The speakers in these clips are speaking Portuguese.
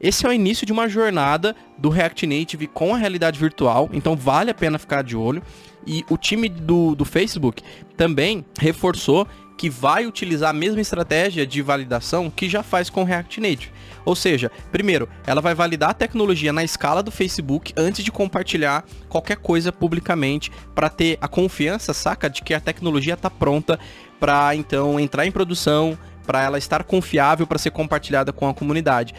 esse é o início de uma jornada do React Native com a realidade virtual, então vale a pena ficar de olho. E o time do Facebook também reforçou que vai utilizar a mesma estratégia de validação que já faz com o React Native. Ou seja, primeiro, ela vai validar a tecnologia na escala do Facebook antes de compartilhar qualquer coisa publicamente, para ter a confiança, saca, de que a tecnologia está pronta para então entrar em produção, para ela estar confiável para ser compartilhada com a comunidade.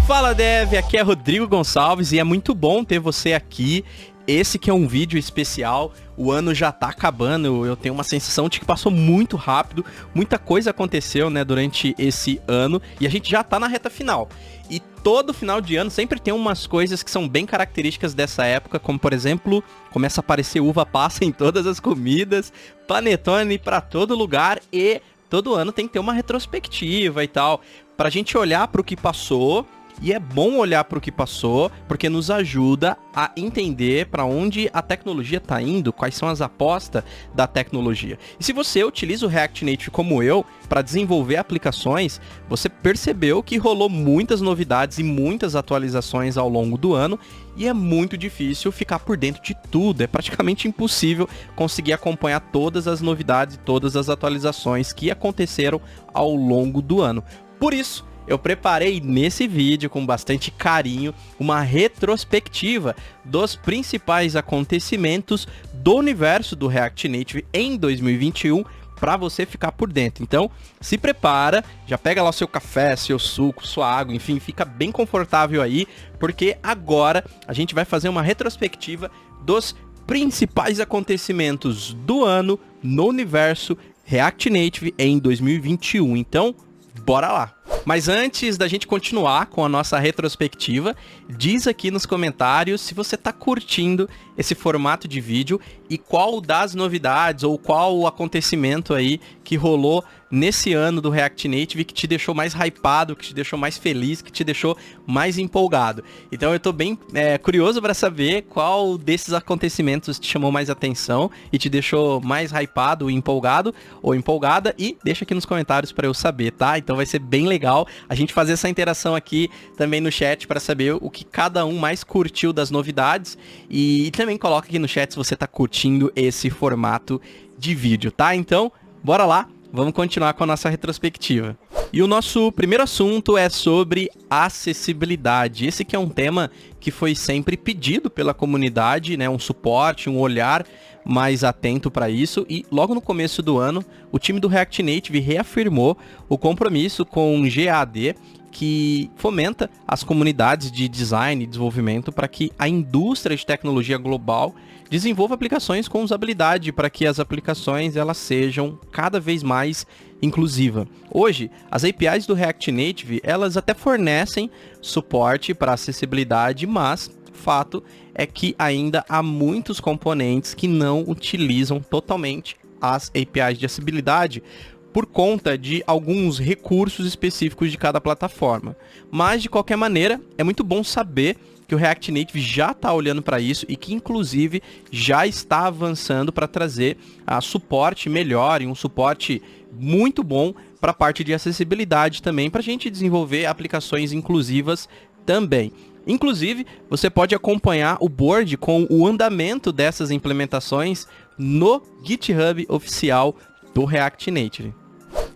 Fala Dev, aqui é Rodrigo Gonçalves e é muito bom ter você aqui. Esse que é um vídeo especial, o ano já tá acabando, eu tenho uma sensação de que passou muito rápido, muita coisa aconteceu, né, durante esse ano e a gente já tá na reta final. E todo final de ano sempre tem umas coisas que são bem características dessa época, como por exemplo, começa a aparecer uva passa em todas as comidas, panetone pra todo lugar e todo ano tem que ter uma retrospectiva e tal, pra gente olhar pro que passou. E é bom olhar para o que passou, porque nos ajuda a entender para onde a tecnologia está indo, quais são as apostas da tecnologia. E se você utiliza o React Native como eu, para desenvolver aplicações, você percebeu que rolou muitas novidades e muitas atualizações ao longo do ano, e é muito difícil ficar por dentro de tudo, é praticamente impossível conseguir acompanhar todas as novidades e todas as atualizações que aconteceram ao longo do ano. Por isso, eu preparei nesse vídeo, com bastante carinho, uma retrospectiva dos principais acontecimentos do universo do React Native em 2021, para você ficar por dentro. Então, se prepara, já pega lá o seu café, seu suco, sua água, enfim, fica bem confortável aí, porque agora a gente vai fazer uma retrospectiva dos principais acontecimentos do ano no universo React Native em 2021. Então, bora lá! Mas antes da gente continuar com a nossa retrospectiva, diz aqui nos comentários se você está curtindo esse formato de vídeo e qual das novidades ou qual o acontecimento aí que rolou nesse ano do React Native que te deixou mais hypado, que te deixou mais feliz, que te deixou mais empolgado. Então eu tô bem curioso para saber qual desses acontecimentos te chamou mais atenção e te deixou mais hypado, empolgado ou empolgada, e deixa aqui nos comentários para eu saber, tá? Então vai ser bem legal a gente fazer essa interação aqui também no chat para saber o que cada um mais curtiu das novidades, e também coloca aqui no chat se você tá curtindo esse formato de vídeo, tá? Então, bora lá! Vamos continuar com a nossa retrospectiva. E o nosso primeiro assunto é sobre acessibilidade. Esse que é um tema que foi sempre pedido pela comunidade, né? Um suporte, um olhar mais atento para isso. E logo no começo do ano, o time do React Native reafirmou o compromisso com o GAD, que fomenta as comunidades de design e desenvolvimento para que a indústria de tecnologia global desenvolva aplicações com usabilidade, para que as aplicações elas sejam cada vez mais inclusivas. Hoje, as APIs do React Native elas até fornecem suporte para acessibilidade, mas fato é que ainda há muitos componentes que não utilizam totalmente as APIs de acessibilidade, por conta de alguns recursos específicos de cada plataforma. Mas, de qualquer maneira, é muito bom saber que o React Native já está olhando para isso e que, inclusive, já está avançando para trazer suporte melhor e um suporte muito bom para a parte de acessibilidade também, para a gente desenvolver aplicações inclusivas também. Inclusive, você pode acompanhar o board com o andamento dessas implementações no GitHub oficial do React Native.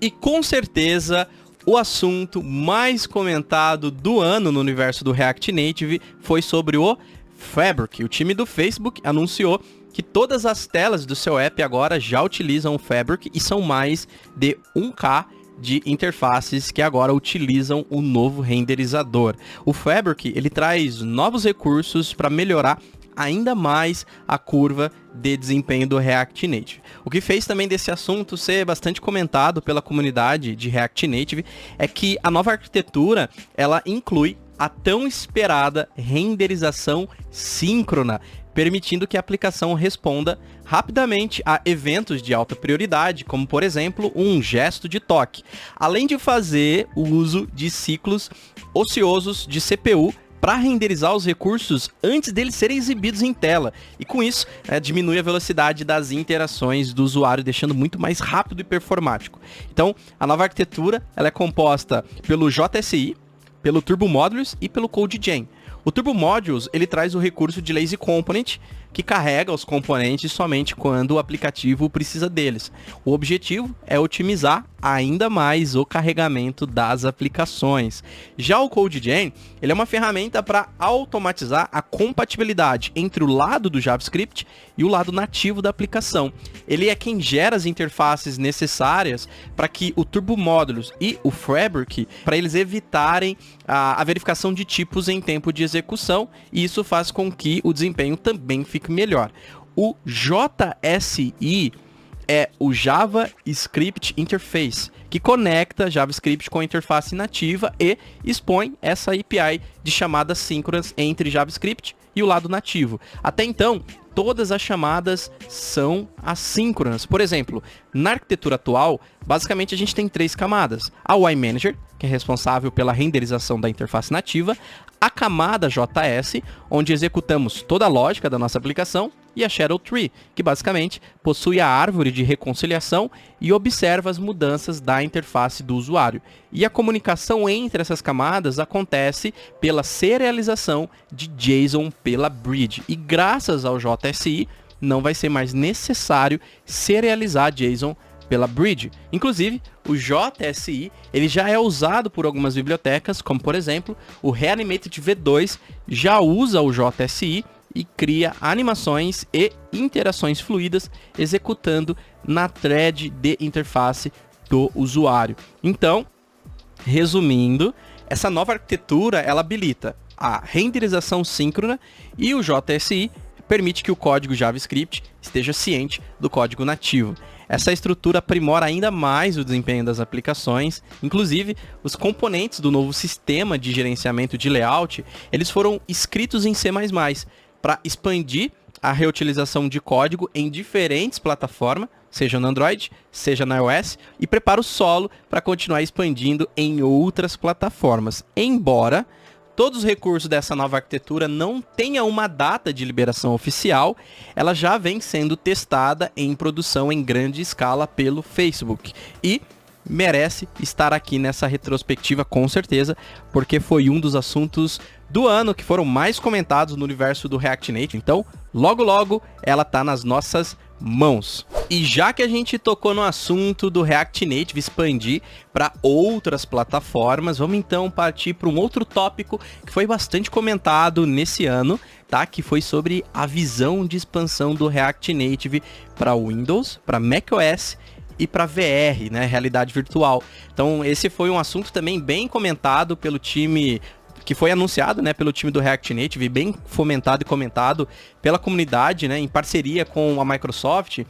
E com certeza o assunto mais comentado do ano no universo do React Native foi sobre o Fabric. O time do Facebook anunciou que todas as telas do seu app agora já utilizam o Fabric e são mais de 1K de interfaces que agora utilizam o novo renderizador. O Fabric ele traz novos recursos para melhorar ainda mais a curva de desempenho do React Native. O que fez também desse assunto ser bastante comentado pela comunidade de React Native é que a nova arquitetura ela inclui a tão esperada renderização síncrona, permitindo que a aplicação responda rapidamente a eventos de alta prioridade, como por exemplo um gesto de toque, além de fazer o uso de ciclos ociosos de CPU para renderizar os recursos antes deles serem exibidos em tela. E com isso, diminui a velocidade das interações do usuário, deixando muito mais rápido e performático. Então, a nova arquitetura ela é composta pelo JSI, pelo Turbo Modules e pelo CodeGen. O Turbo Modules ele traz o recurso de Lazy Component, que carrega os componentes somente quando o aplicativo precisa deles. O objetivo é otimizar ainda mais o carregamento das aplicações. Já o CodeGen, ele é uma ferramenta para automatizar a compatibilidade entre o lado do JavaScript e o lado nativo da aplicação. Ele é quem gera as interfaces necessárias para que o Turbo Modules e o Fabric, para eles evitarem a verificação de tipos em tempo de execução, e isso faz com que o desempenho também fique melhor. O JSI é o JavaScript Interface, que conecta JavaScript com a interface nativa e expõe essa API de chamadas síncronas entre JavaScript e o lado nativo. Até então, todas as chamadas são assíncronas. Por exemplo, na arquitetura atual, basicamente a gente tem 3 camadas. A UI Manager, que é responsável pela renderização da interface nativa, a camada JS, onde executamos toda a lógica da nossa aplicação, e a Shadow Tree, que basicamente possui a árvore de reconciliação e observa as mudanças da interface do usuário. E a comunicação entre essas camadas acontece pela serialização de JSON pela Bridge. E graças ao JSI, não vai ser mais necessário serializar JSON pela Bridge. Inclusive, o JSI ele já é usado por algumas bibliotecas, como por exemplo, o Reanimated V2 já usa o JSI e cria animações e interações fluidas executando na thread de interface do usuário. Então, resumindo, essa nova arquitetura ela habilita a renderização síncrona e o JSI permite que o código JavaScript esteja ciente do código nativo. Essa estrutura aprimora ainda mais o desempenho das aplicações. Inclusive, os componentes do novo sistema de gerenciamento de layout, eles foram escritos em C++, para expandir a reutilização de código em diferentes plataformas, seja no Android, seja na iOS, e prepara o solo para continuar expandindo em outras plataformas. Embora todos os recursos dessa nova arquitetura não tenham uma data de liberação oficial, ela já vem sendo testada em produção em grande escala pelo Facebook. E merece estar aqui nessa retrospectiva com certeza, porque foi um dos assuntos do ano que foram mais comentados no universo do React Native. Então, logo logo ela tá nas nossas mãos. E já que a gente tocou no assunto do React Native expandir para outras plataformas, vamos então partir para um outro tópico que foi bastante comentado nesse ano, tá? Que foi sobre a visão de expansão do React Native para Windows, para macOS e para VR, né, realidade virtual. Então esse foi um assunto também bem comentado pelo time, que foi anunciado, né, pelo time do React Native, bem fomentado e comentado pela comunidade, né, em parceria com a Microsoft.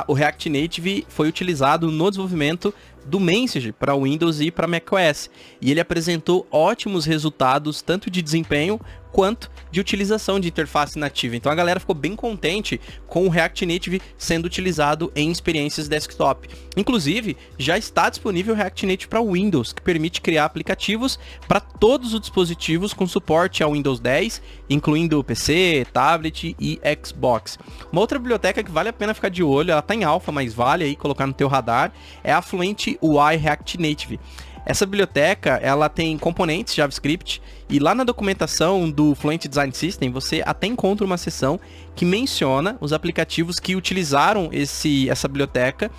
O React Native foi utilizado no desenvolvimento do Messenger para Windows e para macOS. E ele apresentou ótimos resultados, tanto de desempenho quanto de utilização de interface nativa. Então a galera ficou bem contente com o React Native sendo utilizado em experiências desktop. Inclusive, já está disponível o React Native para Windows, que permite criar aplicativos para todos os dispositivos com suporte ao Windows 10, incluindo PC, tablet e Xbox. Uma outra biblioteca que vale a pena ficar de olho, ela está em alpha, mas vale aí colocar no teu radar, é a Fluent UI React Native. Essa biblioteca, ela tem componentes JavaScript e lá na documentação do Fluent Design System você até encontra uma seção que menciona os aplicativos que utilizaram essa biblioteca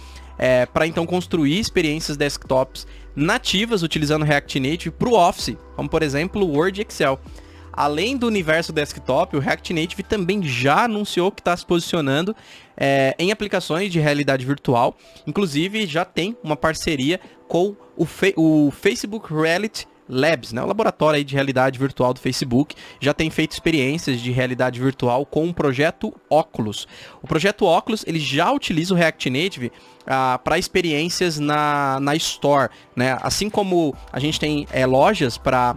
para então construir experiências desktops nativas utilizando React Native para o Office, como por exemplo o Word e Excel. Além do universo desktop, o React Native também já anunciou que está se posicionando em aplicações de realidade virtual. Inclusive, já tem uma parceria com o Facebook Reality Labs, né? O laboratório aí de realidade virtual do Facebook. Já tem feito experiências de realidade virtual com o projeto Oculus. O projeto Oculus ele já utiliza o React Native para experiências na Store, né? Assim como a gente tem lojas para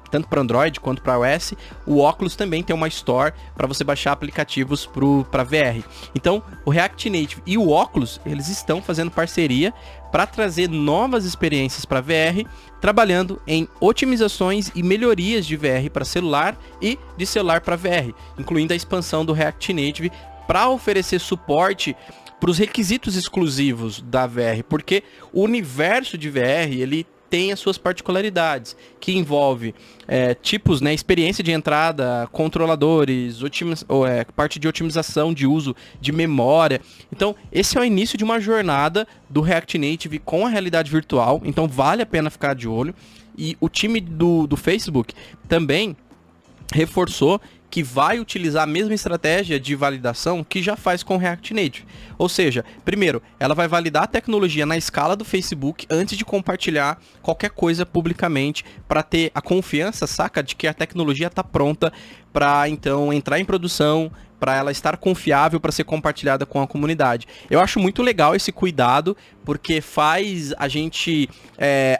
tanto para Android quanto para iOS. O Oculus também tem uma store para você baixar aplicativos para VR. Então, o React Native e o Oculus, eles estão fazendo parceria para trazer novas experiências para VR, trabalhando em otimizações e melhorias de VR para celular e de celular para VR, incluindo a expansão do React Native para oferecer suporte para os requisitos exclusivos da VR, porque o universo de VR, ele tem as suas particularidades, que envolve tipos, né, experiência de entrada, controladores, parte de otimização de uso de memória. Então, esse é o início de uma jornada do React Native com a realidade virtual, então vale a pena ficar de olho. E o time do Facebook também reforçou que vai utilizar a mesma estratégia de validação que já faz com o React Native. Ou seja, primeiro, ela vai validar a tecnologia na escala do Facebook antes de compartilhar qualquer coisa publicamente, para ter a confiança, saca, de que a tecnologia está pronta para então entrar em produção, para ela estar confiável para ser compartilhada com a comunidade. Eu acho muito legal esse cuidado, porque faz a gente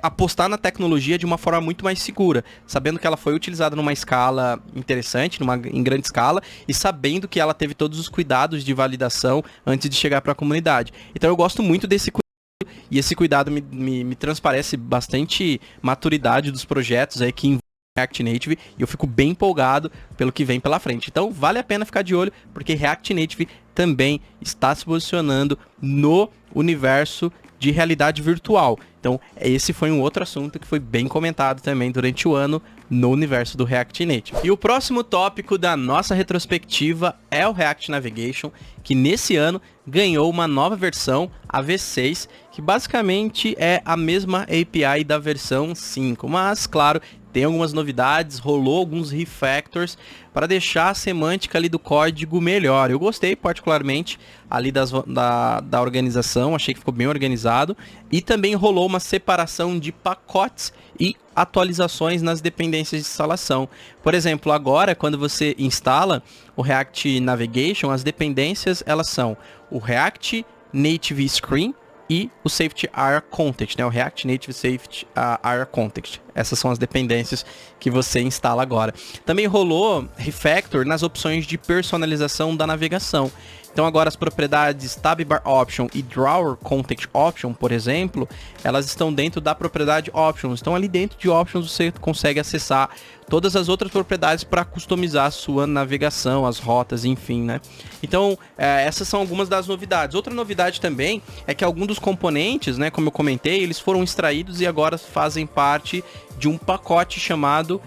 apostar na tecnologia de uma forma muito mais segura, sabendo que ela foi utilizada numa escala interessante, em grande escala, e sabendo que ela teve todos os cuidados de validação antes de chegar para a comunidade. Então eu gosto muito desse cuidado, e esse cuidado me transparece bastante maturidade dos projetos aí que React Native, e eu fico bem empolgado pelo que vem pela frente. Então vale a pena ficar de olho, porque React Native também está se posicionando no universo de realidade virtual. Então esse foi um outro assunto que foi bem comentado também durante o ano no universo do React Native. E o próximo tópico da nossa retrospectiva é o React Navigation, que nesse ano ganhou uma nova versão, a V6, que basicamente é a mesma API da versão 5, mas claro, tem algumas novidades, rolou alguns refactors para deixar a semântica ali do código melhor. Eu gostei particularmente ali da organização, achei que ficou bem organizado. E também rolou uma separação de pacotes e atualizações nas dependências de instalação. Por exemplo, agora quando você instala o React Navigation, as dependências elas são o React Native Screen e o Safety Area Context, né? O React Native Safety Area Context. Essas são as dependências que você instala agora. Também rolou refactor nas opções de personalização da navegação. Então agora as propriedades Tab Bar Option e Drawer Context Option, por exemplo, elas estão dentro da propriedade Options. Então ali dentro de Options você consegue acessar todas as outras propriedades para customizar a sua navegação, as rotas, enfim, né? Então essas são algumas das novidades. Outra novidade também é que alguns dos componentes, né, como eu comentei, eles foram extraídos e agora fazem parte de um pacote chamado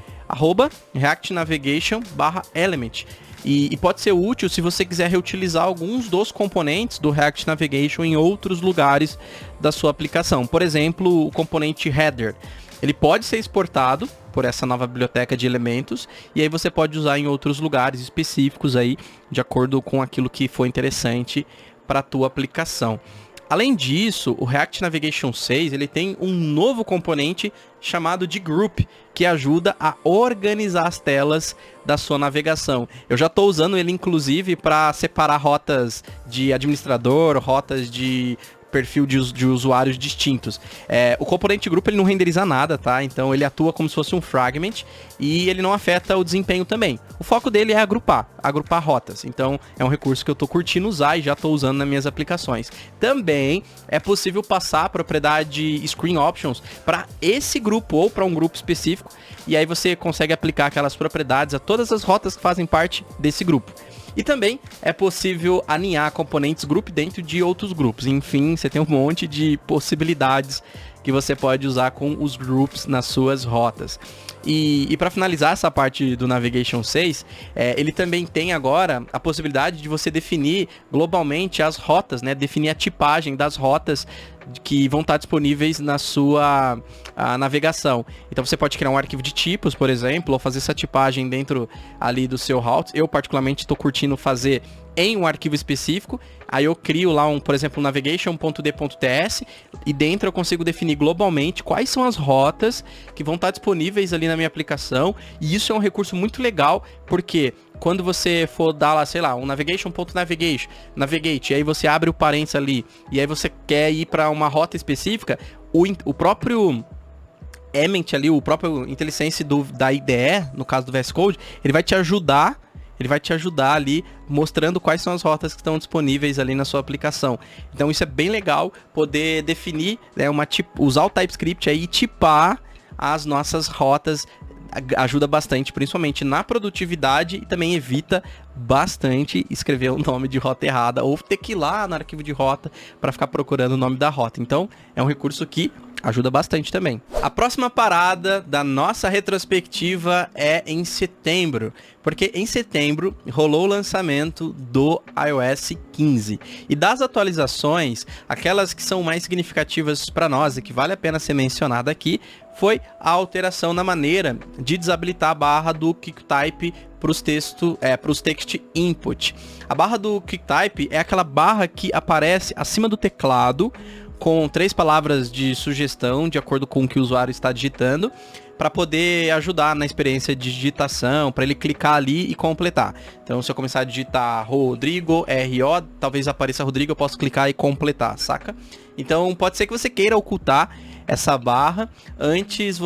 @React Navigation/Element. E pode ser útil se você quiser reutilizar alguns dos componentes do React Navigation em outros lugares da sua aplicação. Por exemplo, o componente header. Ele pode ser exportado por essa nova biblioteca de elementos e aí você pode usar em outros lugares específicos aí, de acordo com aquilo que for interessante para a tua aplicação. Além disso, o React Navigation 6 ele tem um novo componente chamado de Group, que ajuda a organizar as telas da sua navegação. Eu já estou usando ele, inclusive, para separar rotas de administrador, rotas de perfil de usuários distintos. O componente Group ele não renderiza nada, tá? Então ele atua como se fosse um fragment e ele não afeta o desempenho também. O foco dele é agrupar rotas. Então é um recurso que eu estou curtindo usar e já estou usando nas minhas aplicações. Também é possível passar a propriedade Screen Options para esse grupo ou para um grupo específico e aí você consegue aplicar aquelas propriedades a todas as rotas que fazem parte desse grupo. E também é possível alinhar componentes group dentro de outros grupos. Enfim, você tem um monte de possibilidades que você pode usar com os groups nas suas rotas. E para finalizar essa parte do Navigation 6, ele também tem agora a possibilidade de você definir globalmente as rotas, né? Definir a tipagem das rotas que vão estar disponíveis na sua navegação. Então você pode criar um arquivo de tipos, por exemplo, ou fazer essa tipagem dentro ali do seu route. Eu particularmente estou curtindo fazer em um arquivo específico. Aí eu crio lá por exemplo, navigation.d.ts e dentro eu consigo definir globalmente quais são as rotas que vão estar disponíveis ali na minha aplicação. E isso é um recurso muito legal, porque quando você for dar lá, sei lá, um navigate, e aí você abre o parênteses ali, e aí você quer ir para uma rota específica, o próprio Emmet ali, o próprio IntelliSense da IDE, no caso do VS Code, ele vai te ajudar ali mostrando quais são as rotas que estão disponíveis ali na sua aplicação. Então isso é bem legal, poder definir, né, usar o TypeScript aí e tipar as nossas rotas. Ajuda bastante, principalmente na produtividade, e também evita bastante escrever o nome de rota errada ou ter que ir lá no arquivo de rota para ficar procurando o nome da rota. Então é um recurso que ajuda bastante também. A próxima parada da nossa retrospectiva é em setembro, porque em setembro rolou o lançamento do iOS 15. E das atualizações, aquelas que são mais significativas para nós e que vale a pena ser mencionada aqui, foi a alteração na maneira de desabilitar a barra do QuickType para os text input. A barra do QuickType é aquela barra que aparece acima do teclado com 3 palavras de sugestão de acordo com o que o usuário está digitando, para poder ajudar na experiência de digitação, para ele clicar ali e completar. Então, se eu começar a digitar Rodrigo, R-O, talvez apareça Rodrigo, eu posso clicar e completar, saca? Então, pode ser que você queira ocultar essa barra. Antes,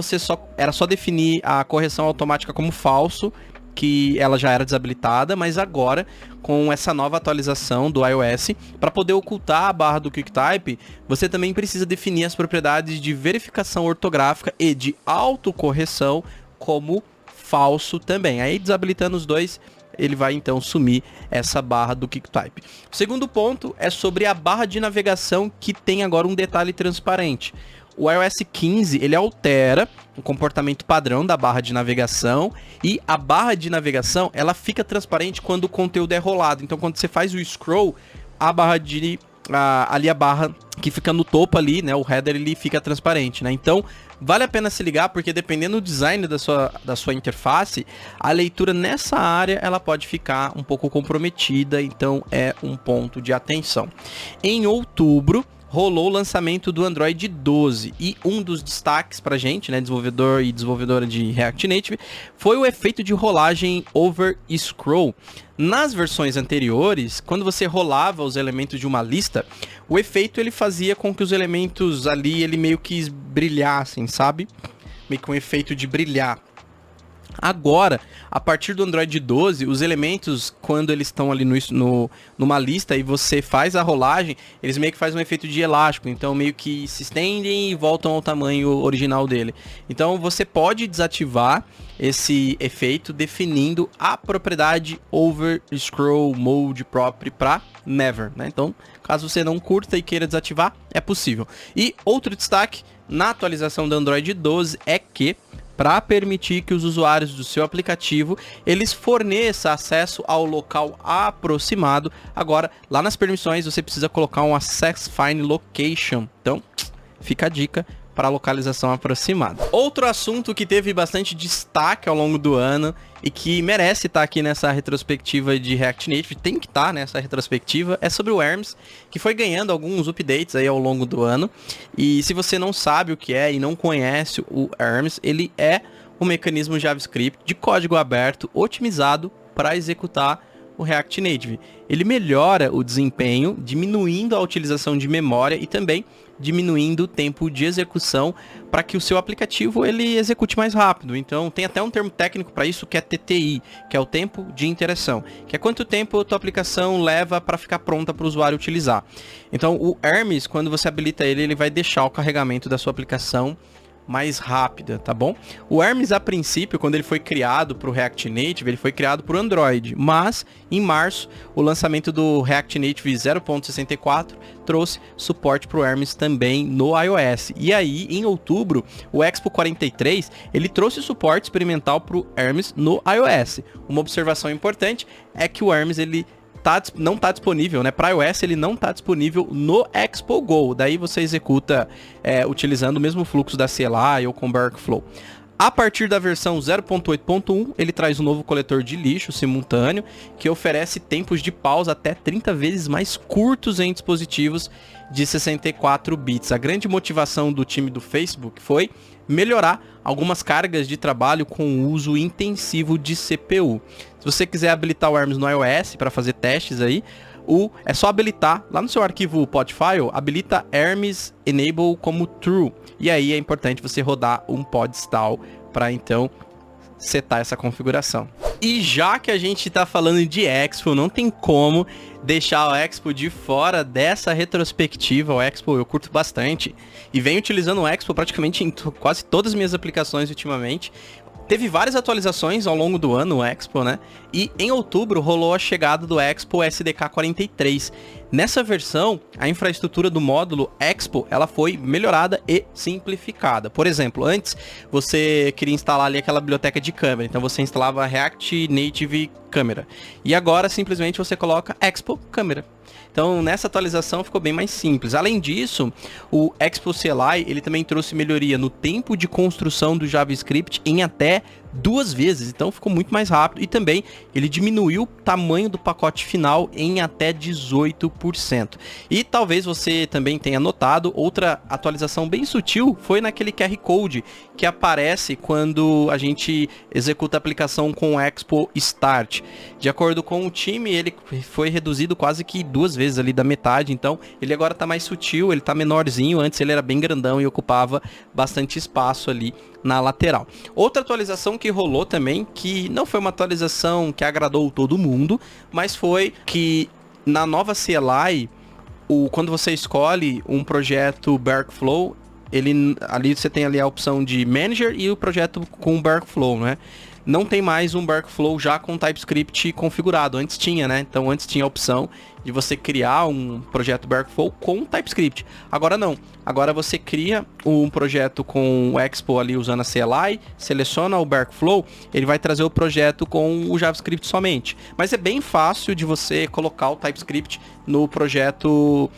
era só definir a correção automática como falso, que ela já era desabilitada, mas agora, com essa nova atualização do iOS, para poder ocultar a barra do QuickType, você também precisa definir as propriedades de verificação ortográfica e de autocorreção como falso também. Aí, desabilitando os dois, ele vai então sumir essa barra do QuickType. O segundo ponto é sobre a barra de navegação, que tem agora um detalhe transparente. O iOS 15, ele altera o comportamento padrão da barra de navegação, e a barra de navegação, ela fica transparente quando o conteúdo é rolado. Então, quando você faz o scroll, a barra que fica no topo ali, né, o header, ele fica transparente, né? Então, vale a pena se ligar, porque dependendo do design da sua interface, a leitura nessa área, ela pode ficar um pouco comprometida, então é um ponto de atenção. Em outubro, rolou o lançamento do Android 12, e um dos destaques pra gente, né, desenvolvedor e desenvolvedora de React Native, foi o efeito de rolagem over scroll. Nas versões anteriores, quando você rolava os elementos de uma lista, o efeito ele fazia com que os elementos ali, ele meio que brilhassem, sabe? Meio que um efeito de brilhar. Agora, a partir do Android 12, os elementos, quando eles estão ali numa lista e você faz a rolagem, eles meio que fazem um efeito de elástico, então meio que se estendem e voltam ao tamanho original dele. Então você pode desativar esse efeito definindo a propriedade Over Scroll Mode próprio para Never, né? Então, caso você não curta e queira desativar, é possível. E outro destaque na atualização do Android 12 é que, para permitir que os usuários do seu aplicativo, eles forneçam acesso ao local aproximado. Agora, lá nas permissões, você precisa colocar um Access Find Location. Então, fica a dica para a localização aproximada. Outro assunto que teve bastante destaque ao longo do ano e que merece estar aqui nessa retrospectiva de React Native, tem que estar nessa retrospectiva, é sobre o Hermes, que foi ganhando alguns updates aí ao longo do ano. E se você não sabe o que é e não conhece o Hermes, ele é um mecanismo JavaScript de código aberto otimizado para executar o React Native. Ele melhora o desempenho, diminuindo a utilização de memória e também diminuindo o tempo de execução para que o seu aplicativo ele execute mais rápido. Então tem até um termo técnico para isso, que é TTI, que é o tempo de interação, que é quanto tempo a tua aplicação leva para ficar pronta para o usuário utilizar. Então o Hermes, quando você habilita ele, ele vai deixar o carregamento da sua aplicação mais rápida, tá bom? O Hermes, a princípio, quando ele foi criado para o React Native, ele foi criado para o Android, mas em março, o lançamento do React Native 0.64 trouxe suporte para o Hermes também no iOS. E aí, em outubro, o Expo 43, ele trouxe suporte experimental para o Hermes no iOS. Uma observação importante é que o Hermes, ele não está disponível, né? Para iOS ele não está disponível no Expo Go. Daí você executa utilizando o mesmo fluxo da CLI ou com Workflow. A partir da versão 0.8.1, ele traz um novo coletor de lixo simultâneo, que oferece tempos de pausa até 30 vezes mais curtos em dispositivos de 64 bits. A grande motivação do time do Facebook foi melhorar algumas cargas de trabalho com o uso intensivo de CPU. Se você quiser habilitar o Hermes no iOS para fazer testes aí, é só habilitar, lá no seu arquivo podfile, habilita Hermes Enable como True. E aí é importante você rodar um podstall para então setar essa configuração. E já que a gente está falando de Expo, não tem como deixar o Expo de fora dessa retrospectiva. O Expo eu curto bastante e venho utilizando o Expo praticamente em quase todas as minhas aplicações ultimamente. Teve várias atualizações ao longo do ano, o Expo, né? E em outubro rolou a chegada do Expo SDK 43. Nessa versão, a infraestrutura do módulo Expo, ela foi melhorada e simplificada. Por exemplo, antes você queria instalar ali aquela biblioteca de câmera, então você instalava React Native Câmera. E agora simplesmente você coloca Expo Câmera. Então, nessa atualização ficou bem mais simples. Além disso, o Expo CLI, ele também trouxe melhoria no tempo de construção do JavaScript em até 2 vezes. Então, ficou muito mais rápido. E também, ele diminuiu o tamanho do pacote final em até 18%. E talvez você também tenha notado, outra atualização bem sutil foi naquele QR Code que aparece quando a gente executa a aplicação com o Expo Start. De acordo com o time, ele foi reduzido quase que 2 vezes ali da metade, então ele agora tá mais sutil, ele tá menorzinho, antes ele era bem grandão e ocupava bastante espaço ali na lateral. Outra atualização que rolou também, que não foi uma atualização que agradou todo mundo, mas foi que na nova CLI, quando você escolhe um projeto Berkflow, ali você tem ali a opção de Manager e o projeto com Berkflow, né? Não tem mais um Berkflow já com TypeScript configurado. Antes tinha, né? Então antes tinha a opção de você criar um projeto Berkflow com TypeScript. Agora não. Agora você cria um projeto com o Expo ali usando a CLI, seleciona o Berkflow, ele vai trazer o projeto com o JavaScript somente. Mas é bem fácil de você colocar o TypeScript no projeto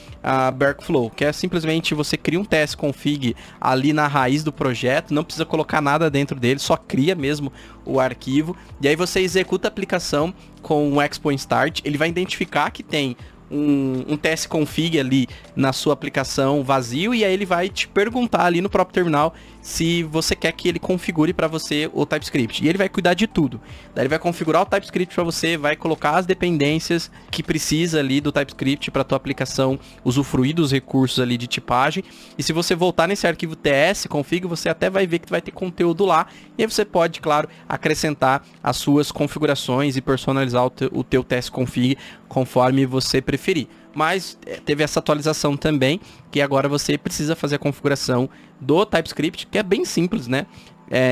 Berkflow, que é simplesmente você cria um test config ali na raiz do projeto, não precisa colocar nada dentro dele, só cria mesmo o arquivo, e aí você executa a aplicação com o Expo Start, ele vai identificar que tem um test config ali na sua aplicação vazio, e aí ele vai te perguntar ali no próprio terminal se você quer que ele configure para você o TypeScript. E ele vai cuidar de tudo. Daí ele vai configurar o TypeScript para você, vai colocar as dependências que precisa ali do TypeScript para tua aplicação usufruir dos recursos ali de tipagem. E se você voltar nesse arquivo ts config, você até vai ver que vai ter conteúdo lá. E aí você pode, claro, acrescentar as suas configurações e personalizar o teu test config conforme você preferir. Mas teve essa atualização também, que agora você precisa fazer a configuração do TypeScript, que é bem simples, né?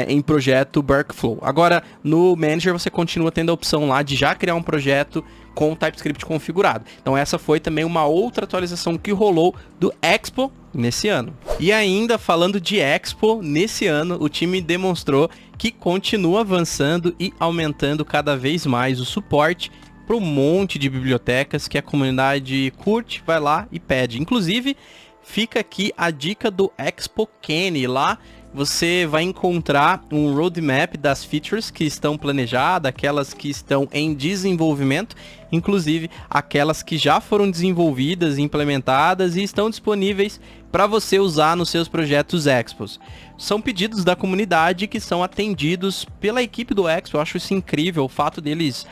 Em projeto Berkflow. Agora, no Manager, você continua tendo a opção lá de já criar um projeto com o TypeScript configurado. Então, essa foi também uma outra atualização que rolou do Expo nesse ano. E ainda, falando de Expo, nesse ano, o time demonstrou que continua avançando e aumentando cada vez mais o suporte para um monte de bibliotecas que a comunidade curte, vai lá e pede. Inclusive, fica aqui a dica do Expo Kenny. Lá você vai encontrar um roadmap das features que estão planejadas, aquelas que estão em desenvolvimento, inclusive aquelas que já foram desenvolvidas, implementadas e estão disponíveis para você usar nos seus projetos Expos. São pedidos da comunidade que são atendidos pela equipe do Expo. Eu acho isso incrível, o fato deles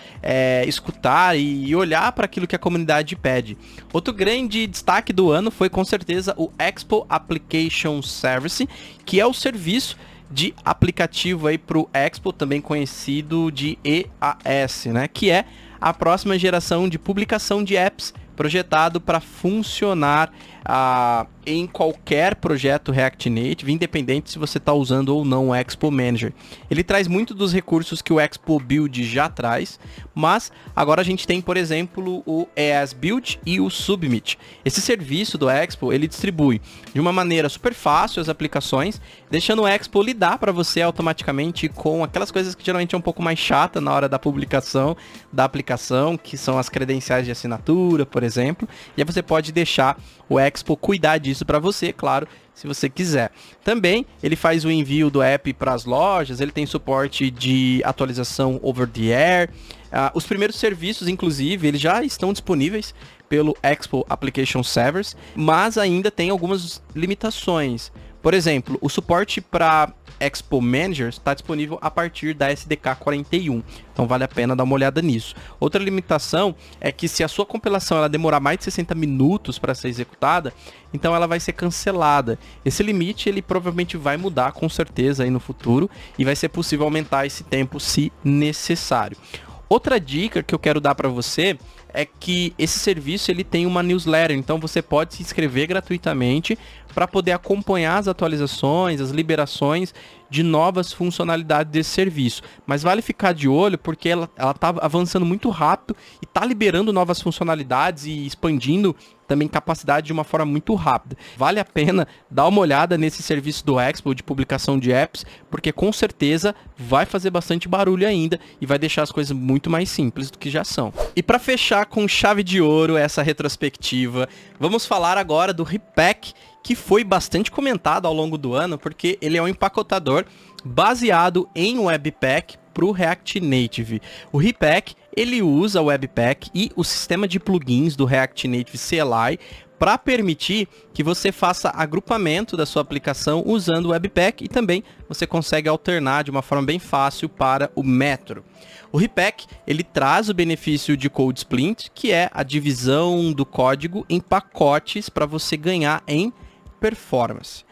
escutar e olhar para aquilo que a comunidade pede. Outro grande destaque do ano foi com certeza o Expo Application Service, que é o serviço de aplicativo aí para o Expo, também conhecido de EAS, né? Que é a próxima geração de publicação de apps projetado para funcionar em qualquer projeto React Native, independente se você está usando ou não o Expo Manager. Ele traz muito dos recursos que o Expo Build já traz, mas agora a gente tem, por exemplo, o EAS Build e o Submit. Esse serviço do Expo, ele distribui de uma maneira super fácil as aplicações, deixando o Expo lidar para você automaticamente com aquelas coisas que geralmente é um pouco mais chata na hora da publicação da aplicação, que são as credenciais de assinatura, por exemplo, e aí você pode deixar o Expo cuidar disso para você, claro, se você quiser. Também ele faz o envio do app para as lojas, ele tem suporte de atualização over the air. Os primeiros serviços, inclusive, eles já estão disponíveis pelo Expo Application Service, mas ainda tem algumas limitações. Por exemplo, o suporte para Expo Manager está disponível a partir da SDK 41. Então vale a pena dar uma olhada nisso. Outra limitação é que se a sua compilação ela demorar mais de 60 minutos para ser executada, então ela vai ser cancelada. Esse limite ele provavelmente vai mudar com certeza aí no futuro e vai ser possível aumentar esse tempo se necessário. Outra dica que eu quero dar para você é que esse serviço ele tem uma newsletter, então você pode se inscrever gratuitamente para poder acompanhar as atualizações, as liberações de novas funcionalidades desse serviço. Mas vale ficar de olho porque ela está avançando muito rápido e está liberando novas funcionalidades e expandindo também capacidade de uma forma muito rápida. Vale a pena dar uma olhada nesse serviço do Expo de publicação de apps, porque com certeza vai fazer bastante barulho ainda e vai deixar as coisas muito mais simples do que já são. E para fechar com chave de ouro essa retrospectiva, vamos falar agora do Repack, que foi bastante comentado ao longo do ano, porque ele é um empacotador baseado em Webpack para o React Native. O Repack ele usa o Webpack e o sistema de plugins do React Native CLI para permitir que você faça agrupamento da sua aplicação usando o Webpack e também você consegue alternar de uma forma bem fácil para o Metro. O Repack ele traz o benefício de Code Splint, que é a divisão do código em pacotes para você ganhar em performance.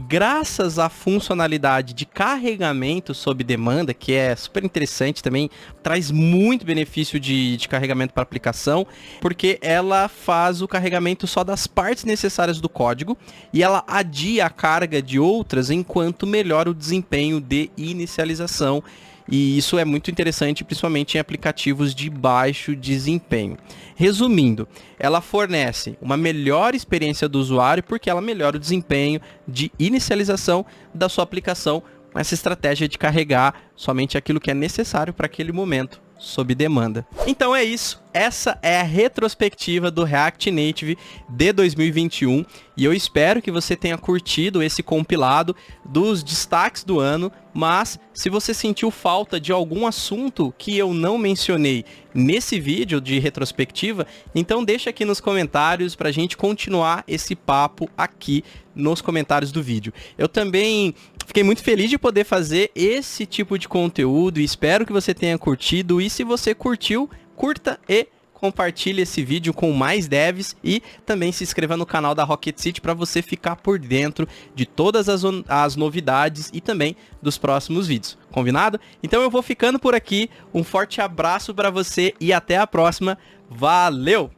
Graças à funcionalidade de carregamento sob demanda, que é super interessante também, traz muito benefício de carregamento para a aplicação, porque ela faz o carregamento só das partes necessárias do código e ela adia a carga de outras enquanto melhora o desempenho de inicialização. E isso é muito interessante, principalmente em aplicativos de baixo desempenho. Resumindo, ela fornece uma melhor experiência do usuário porque ela melhora o desempenho de inicialização da sua aplicação com essa estratégia de carregar somente aquilo que é necessário para aquele momento, sob demanda. Então é isso. Essa é a retrospectiva do React Native de 2021 e eu espero que você tenha curtido esse compilado dos destaques do ano, mas se você sentiu falta de algum assunto que eu não mencionei nesse vídeo de retrospectiva, então deixa aqui nos comentários para a gente continuar esse papo aqui nos comentários do vídeo. Eu também fiquei muito feliz de poder fazer esse tipo de conteúdo e espero que você tenha curtido. E se você curtiu, curta e compartilhe esse vídeo com mais devs e também se inscreva no canal da Rocket City para você ficar por dentro de todas as novidades e também dos próximos vídeos. Combinado? Então eu vou ficando por aqui. Um forte abraço para você e até a próxima. Valeu!